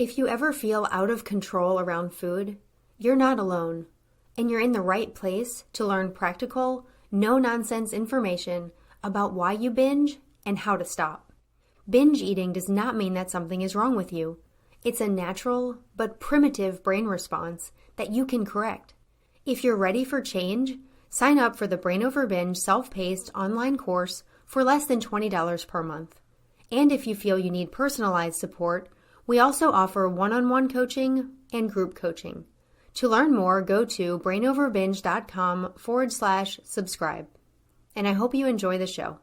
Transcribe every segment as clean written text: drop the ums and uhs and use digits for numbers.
If you ever feel out of control around food, you're not alone, and you're in the right place to learn practical, no-nonsense information about why you binge and how to stop. Binge eating does not mean that something is wrong with you. It's a natural but primitive brain response that you can correct. If you're ready for change, sign up for the Brain Over Binge self-paced online course for less than $20 per month. And if you feel you need personalized support, we also offer one-on-one coaching and group coaching. To learn more, go to brainoverbinge.com/subscribe. And I hope you enjoy the show.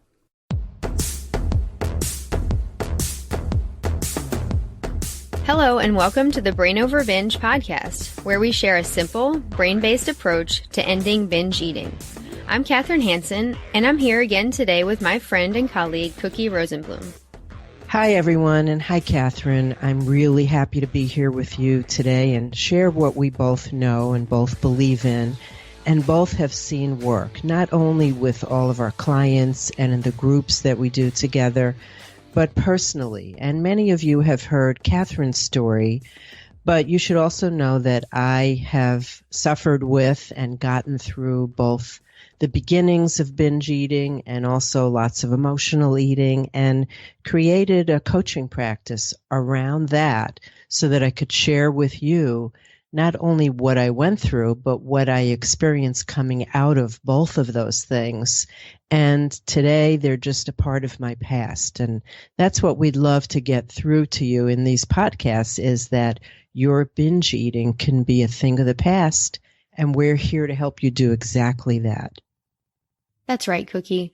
Hello, and welcome to the Brain Over Binge podcast, where we share a simple, brain-based approach to ending binge eating. I'm Kathryn Hansen, and I'm here again today with my friend and colleague, Cookie Rosenblum. Hi, everyone, and hi, Kathryn. I'm really happy to be here with you today and share what we both know and both believe in and both have seen work, not only with all of our clients and in the groups that we do together, but personally. And many of you have heard Kathryn's story, but you should also know that I have suffered with and gotten through both the beginnings of binge eating and also lots of emotional eating, and created a coaching practice around that so that I could share with you not only what I went through, but what I experienced coming out of both of those things. And today they're just a part of my past. And that's what we'd love to get through to you in these podcasts, is that your binge eating can be a thing of the past, and we're here to help you do exactly that. That's right, Cookie.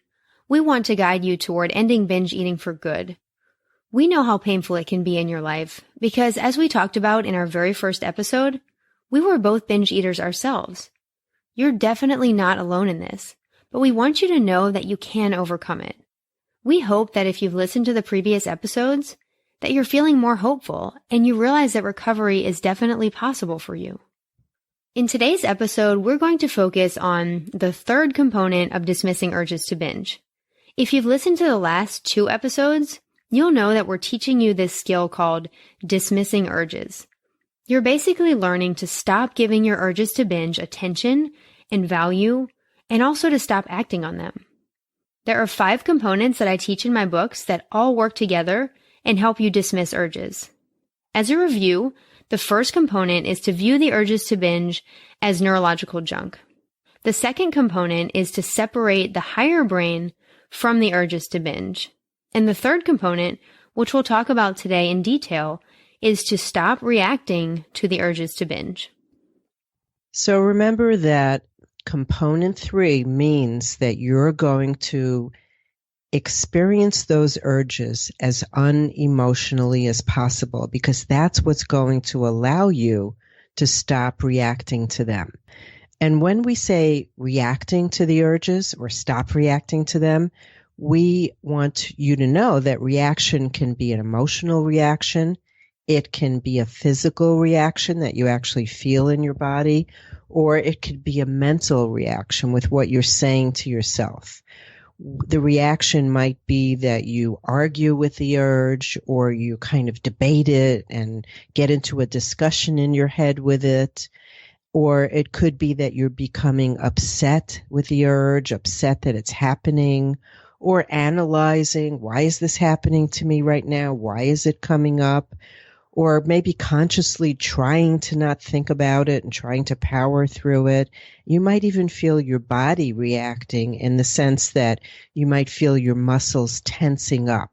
We want to guide you toward ending binge eating for good. We know how painful it can be in your life because, as we talked about in our very first episode, we were both binge eaters ourselves. You're definitely not alone in this, but we want you to know that you can overcome it. We hope that if you've listened to the previous episodes, that you're feeling more hopeful and you realize that recovery is definitely possible for you. In today's episode, we're going to focus on the third component of dismissing urges to binge. If you've listened to the last two episodes, you'll know that we're teaching you this skill called dismissing urges. You're basically learning to stop giving your urges to binge attention and value, and also to stop acting on them. There are 5 components that I teach in my books that all work together and help you dismiss urges. As a review, the first component is to view the urges to binge as neurological junk. The second component is to separate the higher brain from the urges to binge. And the third component, which we'll talk about today in detail, is to stop reacting to the urges to binge. So remember that component 3 means that you're going to experience those urges as unemotionally as possible, because that's what's going to allow you to stop reacting to them. And when we say reacting to the urges or stop reacting to them, we want you to know that reaction can be an emotional reaction. It can be a physical reaction that you actually feel in your body, or it could be a mental reaction with what you're saying to yourself. The reaction might be that you argue with the urge, or you kind of debate it and get into a discussion in your head with it. Or it could be that you're becoming upset with the urge, upset that it's happening, or analyzing, why is this happening to me right now? Why is it coming up? Or maybe consciously trying to not think about it and trying to power through it. You might even feel your body reacting in the sense that you might feel your muscles tensing up.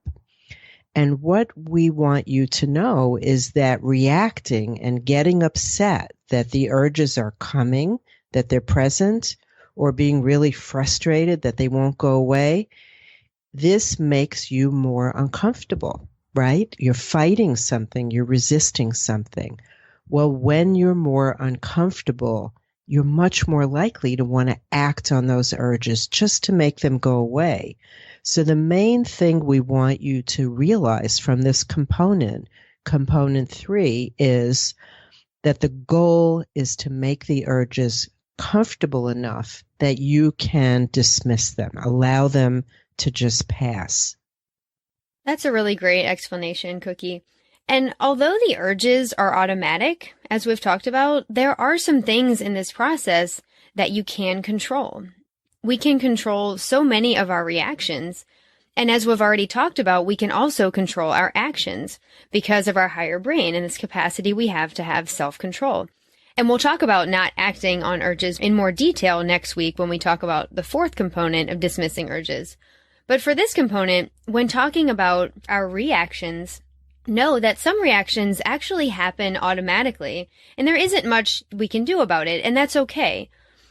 And what we want you to know is that reacting and getting upset that the urges are coming, that they're present, or being really frustrated that they won't go away, this makes you more uncomfortable. Right? You're fighting something, you're resisting something. Well, when you're more uncomfortable, you're much more likely to want to act on those urges just to make them go away. So the main thing we want you to realize from this component 3, is that the goal is to make the urges comfortable enough that you can dismiss them, allow them to just pass. That's a really great explanation, Cookie. And although the urges are automatic, as we've talked about, there are some things in this process that you can control. We can control so many of our reactions. And as we've already talked about, we can also control our actions because of our higher brain and this capacity we have to have self-control. And we'll talk about not acting on urges in more detail next week when we talk about the fourth component of dismissing urges. But for this component, when talking about our reactions, know that some reactions actually happen automatically, and there isn't much we can do about it, and that's okay.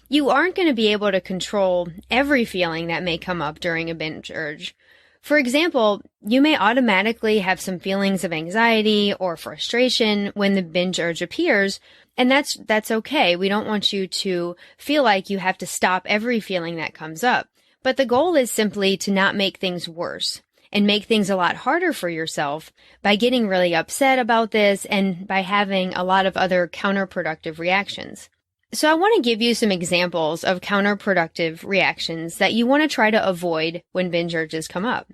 You aren't going to be able to control every feeling that may come up during a binge urge. For example, you may automatically have some feelings of anxiety or frustration when the binge urge appears, and that's okay. We don't want you to feel like you have to stop every feeling that comes up. But the goal is simply to not make things worse and make things a lot harder for yourself by getting really upset about this and by having a lot of other counterproductive reactions. So I want to give you some examples of counterproductive reactions that you want to try to avoid when binge urges come up.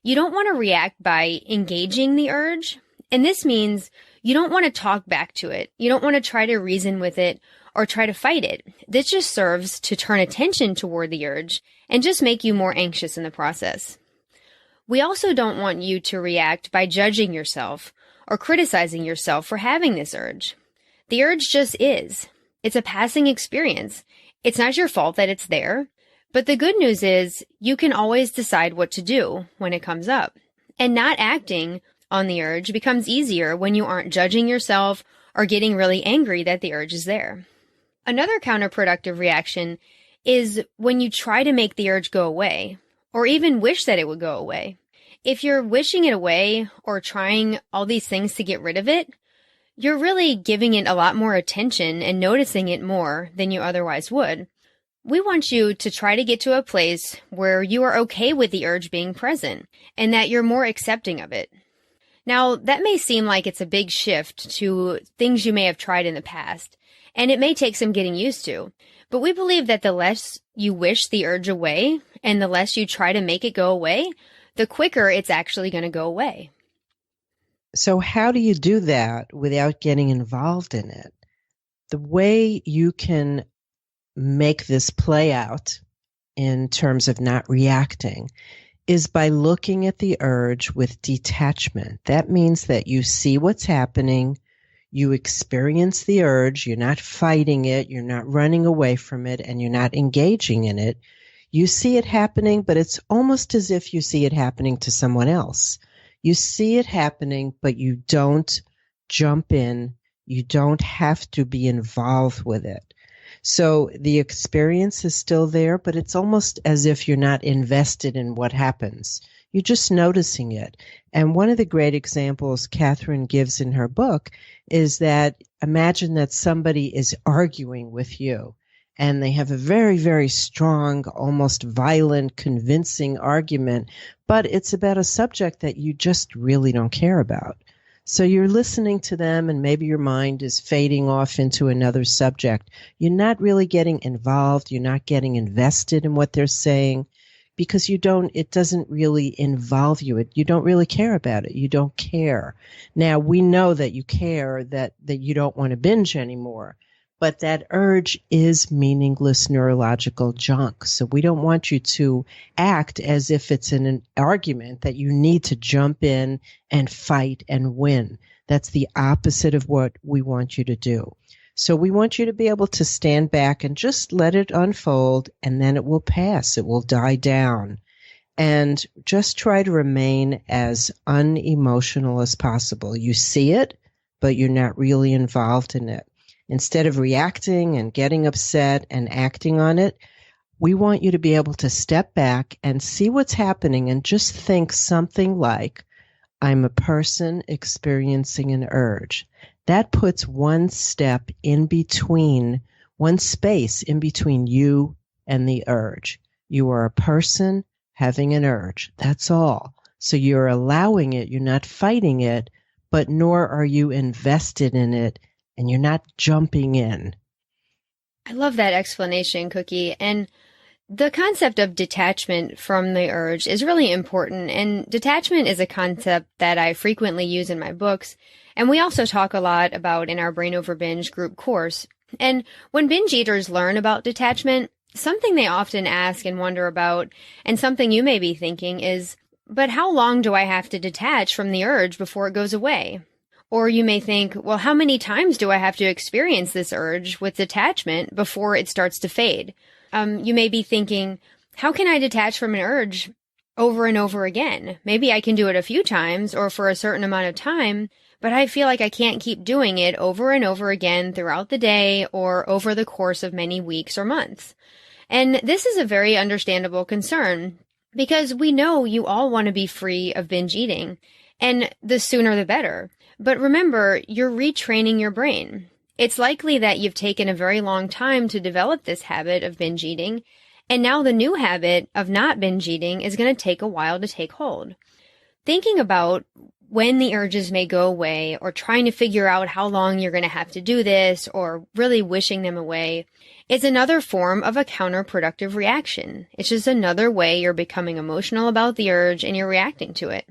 You don't want to react by engaging the urge, and this means you don't want to talk back to it. You don't want to try to reason with it or try to fight it. This just serves to turn attention toward the urge and just make you more anxious in the process. We also don't want you to react by judging yourself or criticizing yourself for having this urge. The urge just is. It's a passing experience. It's not your fault that it's there. But the good news is you can always decide what to do when it comes up. And not acting on the urge becomes easier when you aren't judging yourself or getting really angry that the urge is there. Another counterproductive reaction is when you try to make the urge go away, or even wish that it would go away. If you're wishing it away or trying all these things to get rid of it, you're really giving it a lot more attention and noticing it more than you otherwise would. We want you to try to get to a place where you are okay with the urge being present and that you're more accepting of it. Now, that may seem like it's a big shift to things you may have tried in the past, and it may take some getting used to. But we believe that the less you wish the urge away and the less you try to make it go away, the quicker it's actually going to go away. So how do you do that without getting involved in it? The way you can make this play out in terms of not reacting is by looking at the urge with detachment. That means that you see what's happening, you experience the urge, you're not fighting it, you're not running away from it, and you're not engaging in it. You see it happening, but it's almost as if you see it happening to someone else. You see it happening, but you don't jump in. You don't have to be involved with it. So the experience is still there, but it's almost as if you're not invested in what happens. You're just noticing it. And one of the great examples Kathryn gives in her book is that imagine that somebody is arguing with you and they have a very, very strong, almost violent, convincing argument, but it's about a subject that you just really don't care about. So you're listening to them and maybe your mind is fading off into another subject. You're not really getting involved. You're not getting invested in what they're saying because it doesn't really involve you. You don't really care about it. You don't care. Now, we know that you care, that you don't want to binge anymore, but that urge is meaningless neurological junk. So we don't want you to act as if it's an argument that you need to jump in and fight and win. That's the opposite of what we want you to do. So we want you to be able to stand back and just let it unfold, and then it will pass. It will die down. And just try to remain as unemotional as possible. You see it, but you're not really involved in it. Instead of reacting and getting upset and acting on it, we want you to be able to step back and see what's happening and just think something like, I'm a person experiencing an urge. That puts one step in between, one space in between you and the urge. You are a person having an urge. That's all. So you're allowing it. You're not fighting it, but nor are you invested in it. And you're not jumping in. I love that explanation, Cookie. And The concept of detachment from the urge is really important, and detachment is a concept that I frequently use in my books, and we also talk a lot about in our Brain Over Binge Group Course. And when binge eaters learn about detachment, something they often ask and wonder about, and something you may be thinking is, but how long do I have to detach from the urge before it goes away? Or you may think, well, how many times do I have to experience this urge with detachment before it starts to fade? You may be thinking, how can I detach from an urge over and over again? Maybe I can do it a few times or for a certain amount of time, but I feel like I can't keep doing it over and over again throughout the day or over the course of many weeks or months. And this is a very understandable concern because we know you all want to be free of binge eating, and the sooner the better. But remember, you're retraining your brain. It's likely that you've taken a very long time to develop this habit of binge eating, and now the new habit of not binge eating is going to take a while to take hold. Thinking about when the urges may go away, or trying to figure out how long you're going to have to do this, or really wishing them away, is another form of a counterproductive reaction. It's just another way you're becoming emotional about the urge and you're reacting to it.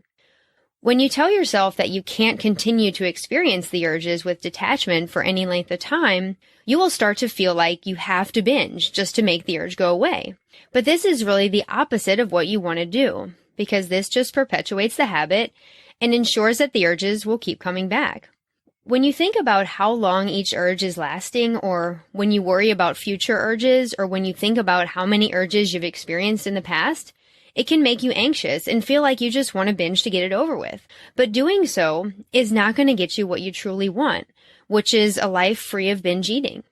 When you tell yourself that you can't continue to experience the urges with detachment for any length of time, you will start to feel like you have to binge just to make the urge go away. But this is really the opposite of what you want to do, because this just perpetuates the habit and ensures that the urges will keep coming back. When you think about how long each urge is lasting, or when you worry about future urges, or when you think about how many urges you've experienced in the past, it can make you anxious and feel like you just want to binge to get it over with. But doing so is not going to get you what you truly want, which is a life free of binge eating.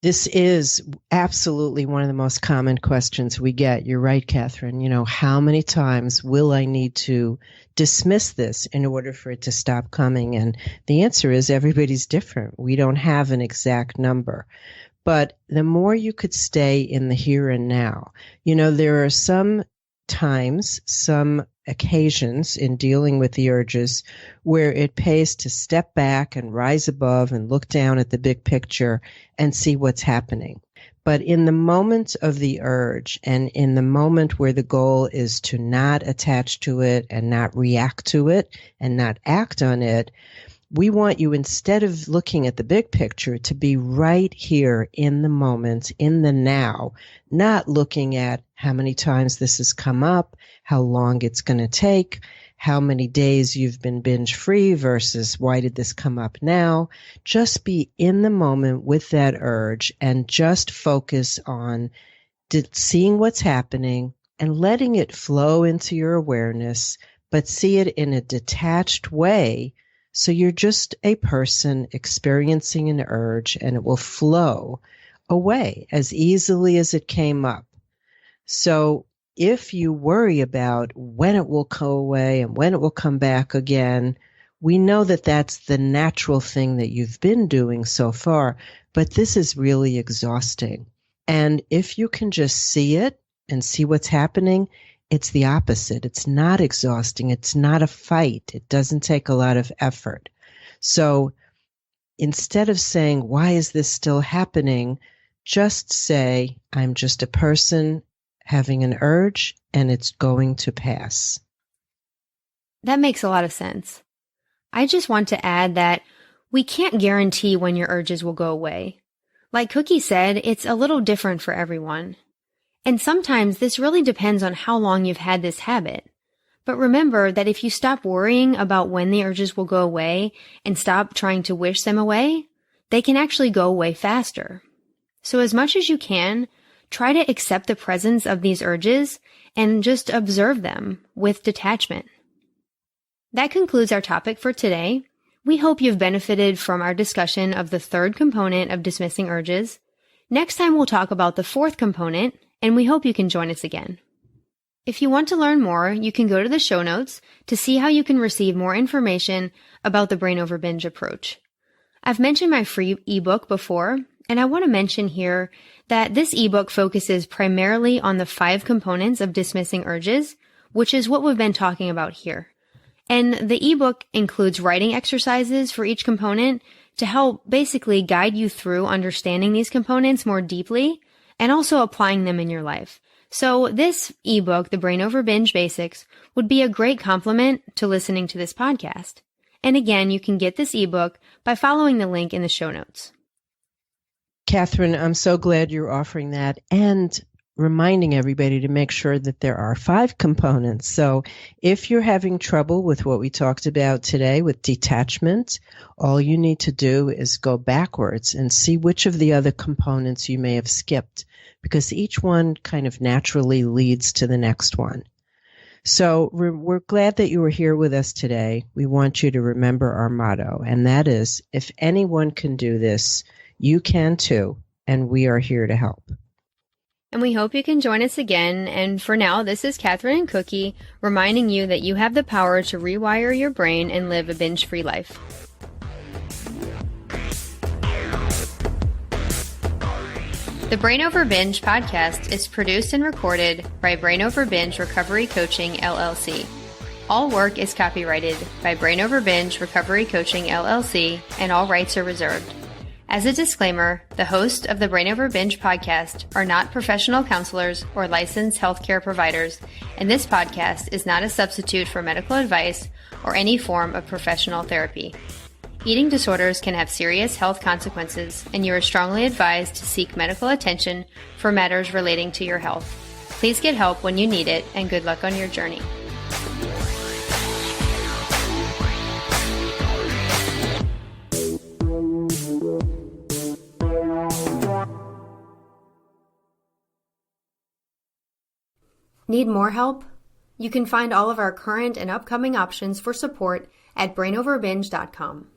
This is absolutely one of the most common questions we get. You're right, Kathryn. You know, how many times will I need to dismiss this in order for it to stop coming? And the answer is everybody's different. We don't have an exact number. But the more you could stay in the here and now, you know, there are some times, some occasions in dealing with the urges where it pays to step back and rise above and look down at the big picture and see what's happening. But in the moment of the urge, and in the moment where the goal is to not attach to it and not react to it and not act on it, we want you, instead of looking at the big picture, to be right here in the moment, in the now, not looking at how many times this has come up, how long it's going to take, how many days you've been binge free versus why did this come up now. Just be in the moment with that urge and just focus on seeing what's happening and letting it flow into your awareness, but see it in a detached way. So you're just a person experiencing an urge, and it will flow away as easily as it came up. So if you worry about when it will go away and when it will come back again, we know that that's the natural thing that you've been doing so far, but this is really exhausting. And if you can just see it and see what's happening, it's the opposite. It's not exhausting. It's not a fight. It doesn't take a lot of effort. So instead of saying, why is this still happening? Just say, I'm just a person having an urge and it's going to pass. That makes a lot of sense. I just want to add that we can't guarantee when your urges will go away. Like Cookie said, it's a little different for everyone. And sometimes this really depends on how long you've had this habit. But remember that if you stop worrying about when the urges will go away and stop trying to wish them away, they can actually go away faster. So as much as you can, try to accept the presence of these urges and just observe them with detachment. That concludes our topic for today. We hope you've benefited from our discussion of the third component of dismissing urges. Next time we'll talk about the fourth component, and we hope you can join us again. If you want to learn more, you can go to the show notes to see how you can receive more information about the Brain Over Binge approach. I've mentioned my free ebook before, and I want to mention here that this ebook focuses primarily on the 5 components of dismissing urges, which is what we've been talking about here. And the ebook includes writing exercises for each component to help basically guide you through understanding these components more deeply, and also applying them in your life. So this ebook, The Brain Over Binge Basics, would be a great complement to listening to this podcast. And again, you can get this ebook by following the link in the show notes. Kathryn, I'm so glad you're offering that and reminding everybody to make sure that there are 5 components. So if you're having trouble with what we talked about today with detachment, all you need to do is go backwards and see which of the other components you may have skipped, because each one kind of naturally leads to the next one. So we're glad that you were here with us today. We want you to remember our motto, and that is, if anyone can do this, you can too, and we are here to help. And we hope you can join us again. And for now, this is Kathryn and Cookie reminding you that you have the power to rewire your brain and live a binge-free life. The Brain Over Binge podcast is produced and recorded by Brain Over Binge Recovery Coaching, LLC. All work is copyrighted by Brain Over Binge Recovery Coaching, LLC, and all rights are reserved. As a disclaimer, the hosts of the Brain Over Binge podcast are not professional counselors or licensed healthcare providers, and this podcast is not a substitute for medical advice or any form of professional therapy. Eating disorders can have serious health consequences, and you are strongly advised to seek medical attention for matters relating to your health. Please get help when you need it, and good luck on your journey. Need more help? You can find all of our current and upcoming options for support at brainoverbinge.com.